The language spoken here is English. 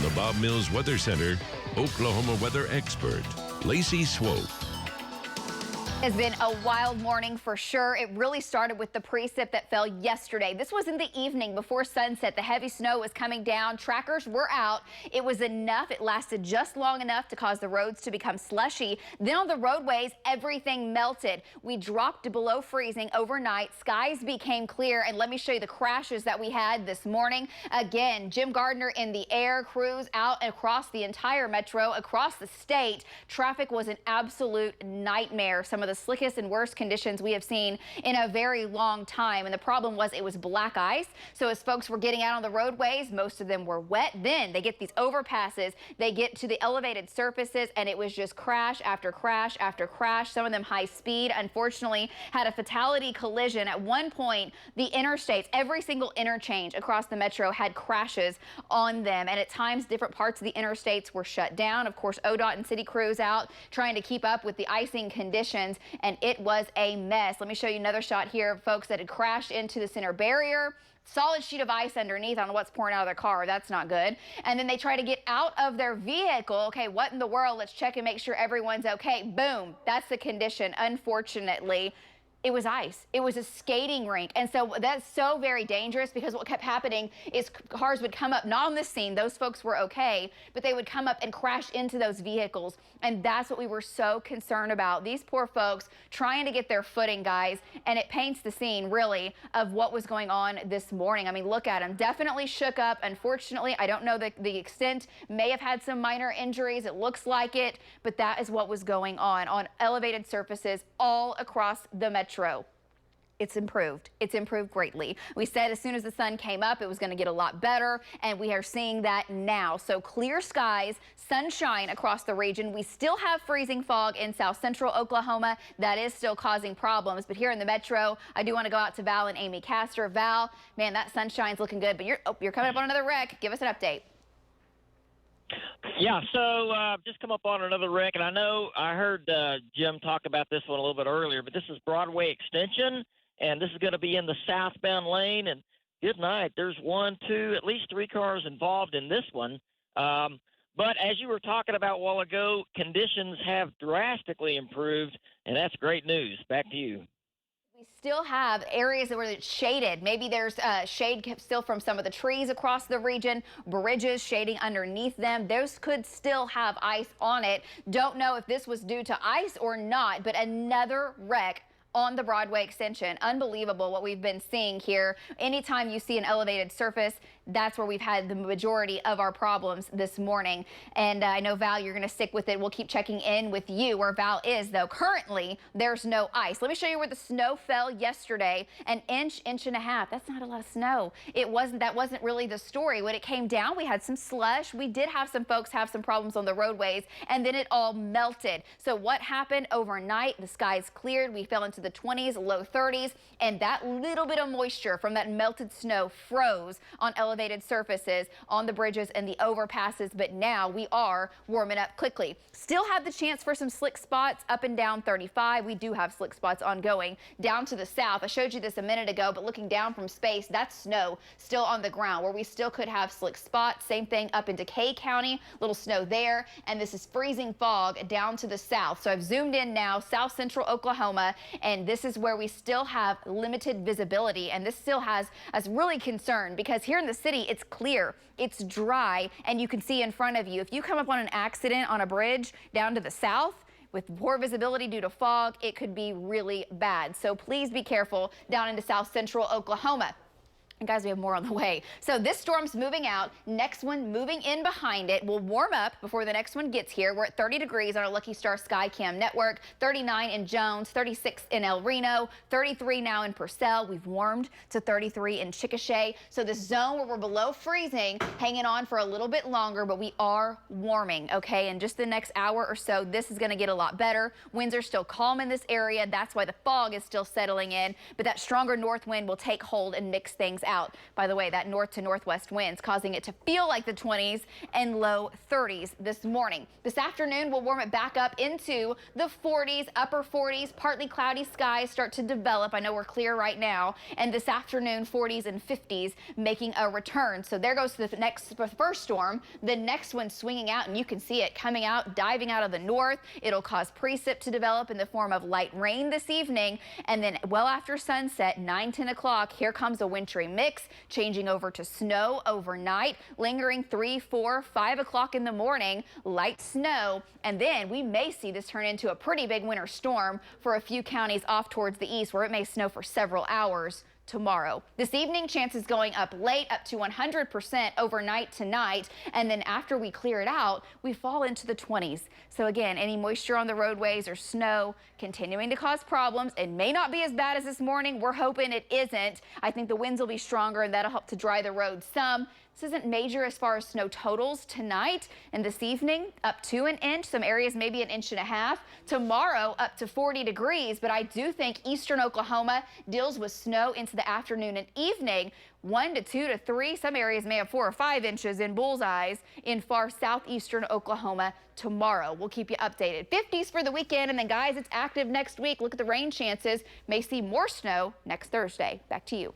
the Bob Mills Weather Center, Oklahoma weather expert, Lacey Swope. It's been a wild morning for sure. It really started with the precip that fell yesterday. This was in the evening before sunset. The heavy snow was coming down. Trackers were out. It was enough. It lasted just long enough to cause the roads to become slushy. Then on the roadways, everything melted. We dropped below freezing overnight. Skies became clear. And let me show you the crashes that we had this morning. Again, Jim Gardner in the air, crews out across the entire metro, across the state. Traffic was an absolute nightmare. Some of the slickest and worst conditions we have seen in a very long time. And the problem was it was black ice. So as folks were getting out on the roadways, most of them were wet. Then they get these overpasses, they get to the elevated surfaces, and it was just crash after crash after crash. Some of them high speed, unfortunately, had a fatality collision. At one point, the interstates, every single interchange across the metro had crashes on them. And at times, different parts of the interstates were shut down. Of course, ODOT and city crews out trying to keep up with the icing conditions. And it was a mess. Let me show you another shot here of folks that had crashed into the center barrier. Solid sheet of ice underneath. I don't know what's pouring out of their car. That's not good. And then they try to get out of their vehicle. Okay, what in the world? Let's check and make sure everyone's okay. Boom. That's the condition, unfortunately. It was ice. It was a skating rink. And so that's so very dangerous, because what kept happening is cars would come up, not on the scene, those folks were okay, but they would come up and crash into those vehicles. And that's what we were so concerned about. These poor folks trying to get their footing, guys. And it paints the scene, really, of what was going on this morning. I mean, look at them. Definitely shook up. Unfortunately, I don't know the extent. May have had some minor injuries. It looks like it. But that is what was going on elevated surfaces all across the metro. It's improved. It's improved greatly. We said as soon as the sun came up, it was going to get a lot better, and we are seeing that now. So clear skies, sunshine across the region. We still have freezing fog in south central Oklahoma. That is still causing problems. But here in the metro, I do want to go out to Val and Amy Castor. Val, man, that sunshine's looking good, but you're coming up on another wreck. Give us an update. Yeah, so just come up on another wreck, and I heard Jim talk about this one a little bit earlier, but this is Broadway Extension, and this is going to be in the southbound lane, and good night. There's one, two, at least three cars involved in this one. But as you were talking about a while ago, conditions have drastically improved, and that's great news. Back to you. We still have areas where it's shaded. Maybe there's shade still from some of the trees across the region, bridges shading underneath them. Those could still have ice on it. Don't know if this was due to ice or not, but another wreck on the Broadway extension. Unbelievable what we've been seeing here. Anytime you see an elevated surface, that's where we've had the majority of our problems this morning. And I know, Val, you're going to stick with it. We'll keep checking in with you where Val is, though. Currently, there's no ice. Let me show you where the snow fell yesterday. An inch, inch and a half. That's not a lot of snow. That wasn't really the story. When it came down, we had some slush. We did have some folks have some problems on the roadways, and then it all melted. So what happened overnight? The skies cleared. We fell into the 20s, low 30s, and that little bit of moisture from that melted snow froze on elevated surfaces, on the bridges and the overpasses. But now we are warming up quickly. Still have the chance for some slick spots up and down 35. We do have slick spots ongoing down to the south. I showed you this a minute ago, but looking down from space, that's snow still on the ground where we still could have slick spots. Same thing up into Kay County, little snow there. And this is freezing fog down to the south. So I've zoomed in now, south central Oklahoma, and this is where we still have limited visibility. And this still has us really concerned, because here in the city, it's clear, it's dry, and you can see in front of you. If you come up on an accident on a bridge down to the south with poor visibility due to fog, it could be really bad. So please be careful down into south central Oklahoma. And guys, we have more on the way. So this storm's moving out. Next one moving in behind it. We'll warm up before the next one gets here. We're at 30 degrees on our Lucky Star Skycam network, 39 in Jones, 36 in El Reno, 33 now in Purcell. We've warmed to 33 in Chickasha. So this zone where we're below freezing, hanging on for a little bit longer, but we are warming, okay? In just the next hour or so, this is going to get a lot better. Winds are still calm in this area. That's why the fog is still settling in, but that stronger north wind will take hold and mix things out. By the way, that north to northwest winds causing it to feel like the 20s and low 30s this morning. This afternoon, we'll warm it back up into the 40s, upper 40s, partly cloudy skies start to develop. I know we're clear right now. And this afternoon, 40s and 50s making a return. So there goes the first storm. The next one swinging out, and you can see it coming out, diving out of the north. It'll cause precip to develop in the form of light rain this evening. And then well after sunset, 9, 10 o'clock, here comes a wintry mix, changing over to snow overnight, lingering 3, 4, 5 o'clock in the morning, light snow. And then we may see this turn into a pretty big winter storm for a few counties off towards the east, where it may snow for several hours tomorrow. This evening, chances going up late, up to 100% overnight tonight. And then after we clear it out, we fall into the 20s. So again, any moisture on the roadways or snow continuing to cause problems. It may not be as bad as this morning. We're hoping it isn't. I think the winds will be stronger, and that'll help to dry the road some. This isn't major as far as snow totals tonight and this evening, up to an inch. Some areas maybe an inch and a half. Tomorrow up to 40 degrees, but I do think eastern Oklahoma deals with snow into the afternoon and evening. 1 to 2 to 3. Some areas may have 4 or 5 inches in bullseyes in far southeastern Oklahoma tomorrow. We'll keep you updated. 50s for the weekend, and then guys, it's active next week. Look at the rain chances. May see more snow next Thursday. Back to you.